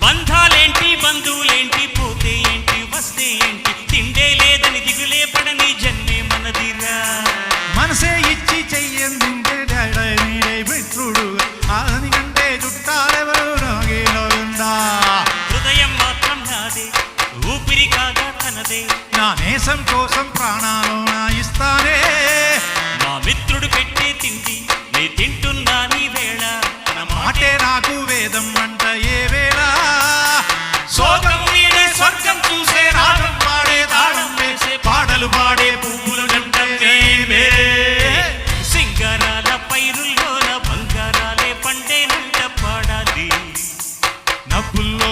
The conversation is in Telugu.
బంధాలేంటి బంధువులేంటి పోతే ఏంటి వస్తే ఏంటి తిండే లేదని దిగులే పడని జన్మే మనదిరా మనసే ఇచ్చి చెయ్యందింటే మీరే మిత్రుడు ఆనికంటే చుట్టాలెవరు నాగేనోరుందా హృదయం మాత్రం నాదే ఊపిరి కాగా తనదే నా నేసం కోసం ప్రాణాలు నా ఇస్తానే నా మిత్రుడు పెట్టే తిండి నే తింటున్నా నీ వేళ తన మాటే నాకు వేదం అంట ఏ వేళ సోగం వీడే స్వర్గం చూసే రాగం పాడే తాళం వేసే పాటలు పాడే పువ్వులు జంట మేమే సింగారాల పైరుల్లోన బంగారాలే పండేనంట పాడాలి నవ్వుల్లో